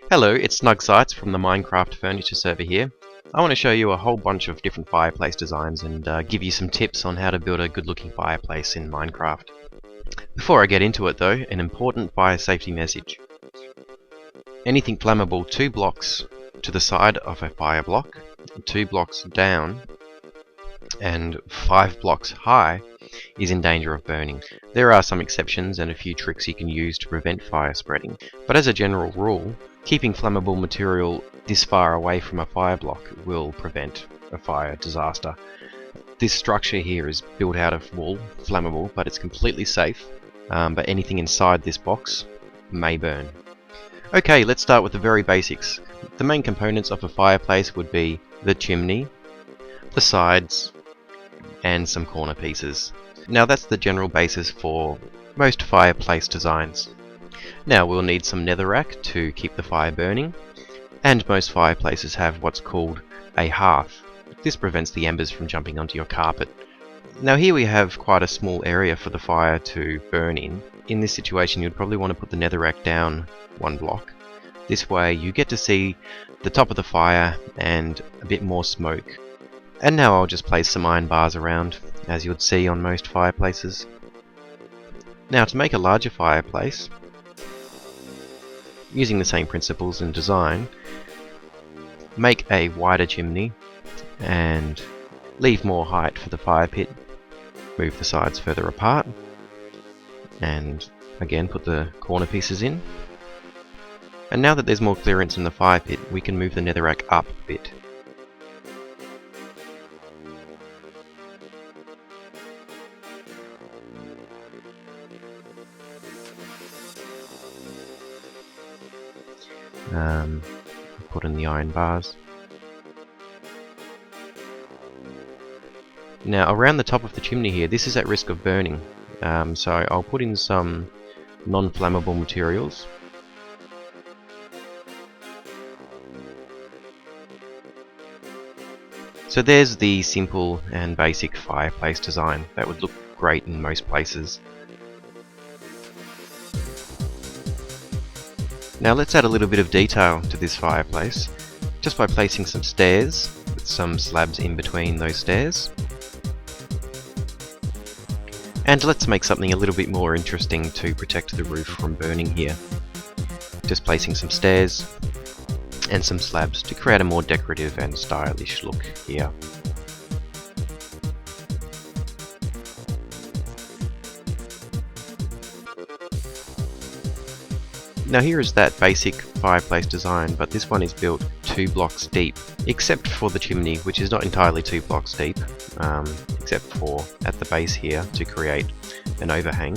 Hello, it's Snugsights from the Minecraft Furniture server here. I want to show you a whole bunch of different fireplace designs and give you some tips on how to build a good looking fireplace in Minecraft. Before I get into it though, an important fire safety message. Anything flammable 2 blocks to the side of a fire block, 2 blocks down and 5 blocks high is in danger of burning. There are some exceptions and a few tricks you can use to prevent fire spreading, but as a general rule, keeping flammable material this far away from a fire block will prevent a fire disaster. This structure here is built out of wool, flammable, but it's completely safe, but anything inside this box may burn. Okay, let's start with the very basics. The main components of a fireplace would be the chimney, the sides, and some corner pieces. Now that's the general basis for most fireplace designs. Now we'll need some netherrack to keep the fire burning, and most fireplaces have what's called a hearth. This prevents the embers from jumping onto your carpet. Now here we have quite a small area for the fire to burn in. In this situation you'd probably want to put the netherrack down 1 block. This way you get to see the top of the fire and a bit more smoke. And now I'll just place some iron bars around, as you would see on most fireplaces. Now to make a larger fireplace, using the same principles and design, make a wider chimney and leave more height for the fire pit. Move the sides further apart and again put the corner pieces in. And now that there's more clearance in the fire pit, we can move the netherrack up a bit. Put in the iron bars. Now around the top of the chimney here, this is at risk of burning, so I'll put in some non-flammable materials. So there's the simple and basic fireplace design that would look great in most places. Now let's add a little bit of detail to this fireplace, just by placing some stairs with some slabs in between those stairs. And let's make something a little bit more interesting to protect the roof from burning here. Just placing some stairs and some slabs to create a more decorative and stylish look here. Now here is that basic fireplace design, but this one is built 2 blocks deep, except for the chimney, which is not entirely 2 blocks deep, except for at the base here to create an overhang.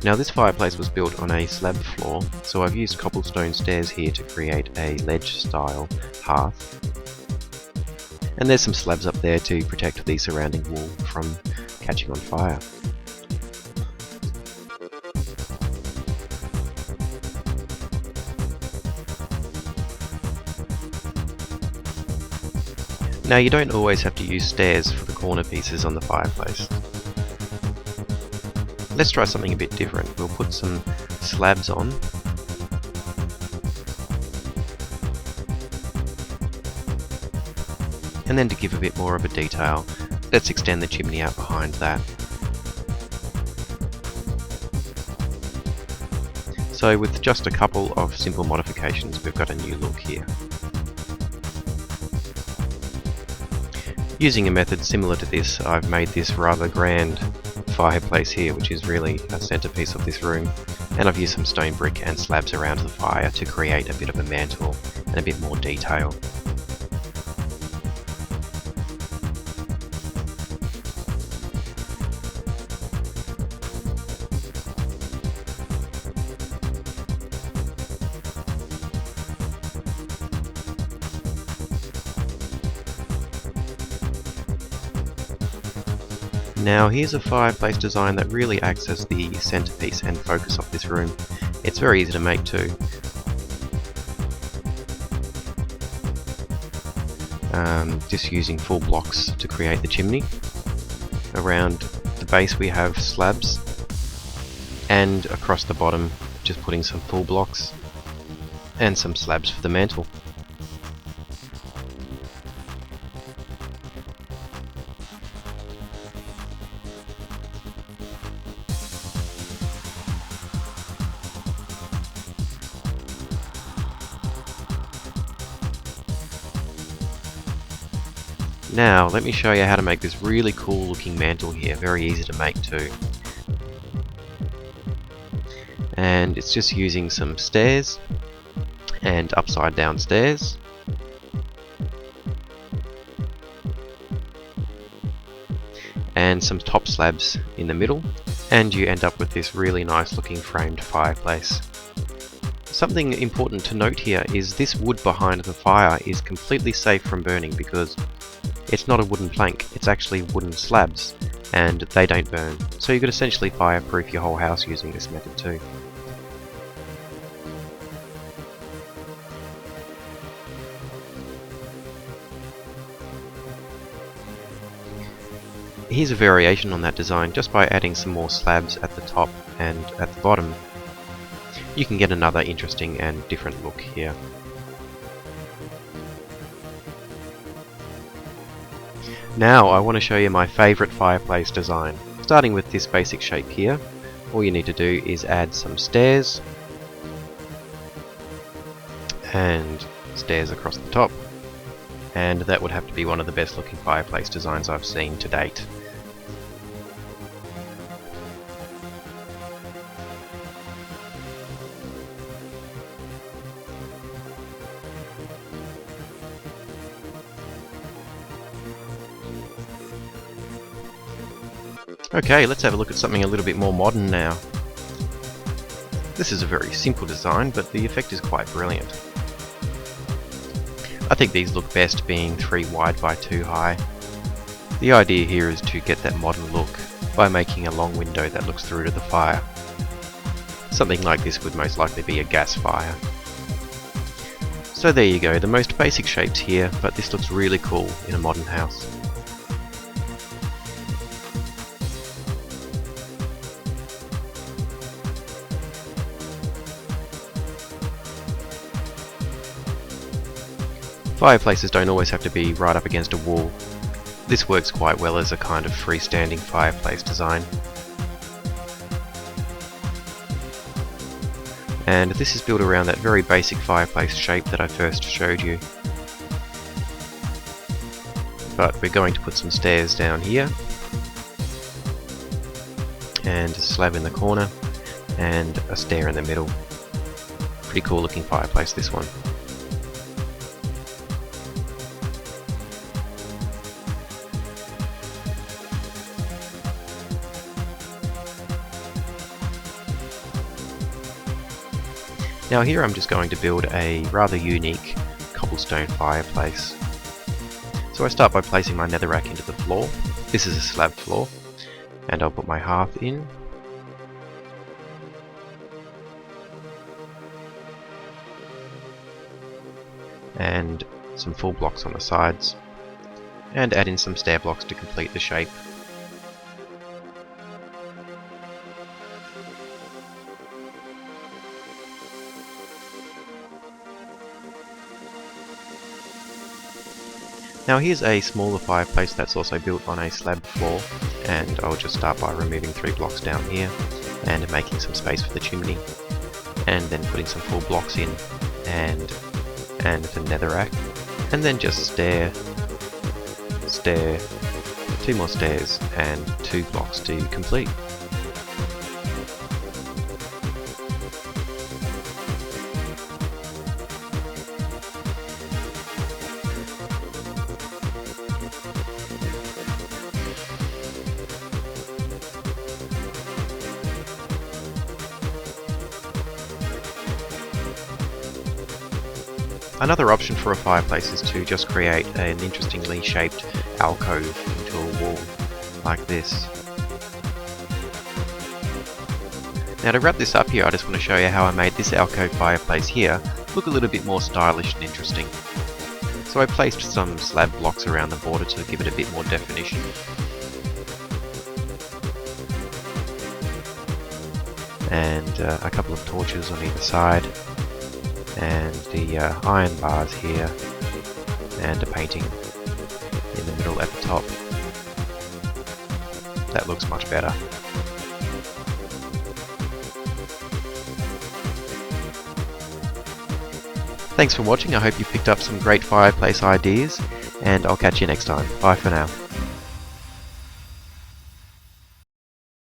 Now this fireplace was built on a slab floor, so I've used cobblestone stairs here to create a ledge style hearth. And there's some slabs up there to protect the surrounding wool from catching on fire. Now you don't always have to use stairs for the corner pieces on the fireplace. Let's try something a bit different. We'll put some slabs on. And then to give a bit more of a detail, let's extend the chimney out behind that. So with just a couple of simple modifications, we've got a new look here. Using a method similar to this, I've made this rather grand fireplace here, which is really a centerpiece of this room, and I've used some stone brick and slabs around the fire to create a bit of a mantle and a bit more detail. Now here's a fireplace design that really acts as the centerpiece and focus of this room. It's very easy to make too. Just using full blocks to create the chimney. Around the base we have slabs, and across the bottom just putting some full blocks. and some slabs for the mantle. Now, let me show you how to make this really cool looking mantle here. Very easy to make too. And it's just using some stairs and upside down stairs. And some top slabs in the middle. And you end up with this really nice looking framed fireplace. Something important to note here is this wood behind the fire is completely safe from burning because it's not a wooden plank, it's actually wooden slabs, and they don't burn. So you could essentially fireproof your whole house using this method too. Here's a variation on that design just by adding some more slabs at the top and at the bottom. You can get another interesting and different look here. Now I want to show you my favourite fireplace design. Starting with this basic shape here, all you need to do is add some stairs and stairs across the top, and that would have to be one of the best looking fireplace designs I've seen to date. Okay, let's have a look at something a little bit more modern now. This is a very simple design, but the effect is quite brilliant. I think these look best being 3 wide by 2 high. The idea here is to get that modern look by making a long window that looks through to the fire. Something like this would most likely be a gas fire. So there you go, the most basic shapes here, but this looks really cool in a modern house. Fireplaces don't always have to be right up against a wall. This works quite well as a kind of freestanding fireplace design. And this is built around that very basic fireplace shape that I first showed you. But we're going to put some stairs down here, and a slab in the corner, and a stair in the middle. Pretty cool looking fireplace, this one. Now here I'm just going to build a rather unique cobblestone fireplace. So I start by placing my netherrack into the floor. This is a slab floor, and I'll put my hearth in. And some full blocks on the sides, and add in some stair blocks to complete the shape. Now here's a smaller fireplace that's also built on a slab floor, and I'll just start by removing 3 blocks down here and making some space for the chimney, and then putting some full blocks in and the netherrack, and then just stair, 2 more stairs and 2 blocks to complete. Another option for a fireplace is to just create an interestingly shaped alcove into a wall, like this. Now to wrap this up here, I just want to show you how I made this alcove fireplace here look a little bit more stylish and interesting. So I placed some slab blocks around the border to give it a bit more definition. And a couple of torches on either side. and the iron bars here, and a painting in the middle at the top. That looks much better. Thanks for watching. I hope you picked up some great fireplace ideas, and I'll catch you next time. Bye for now.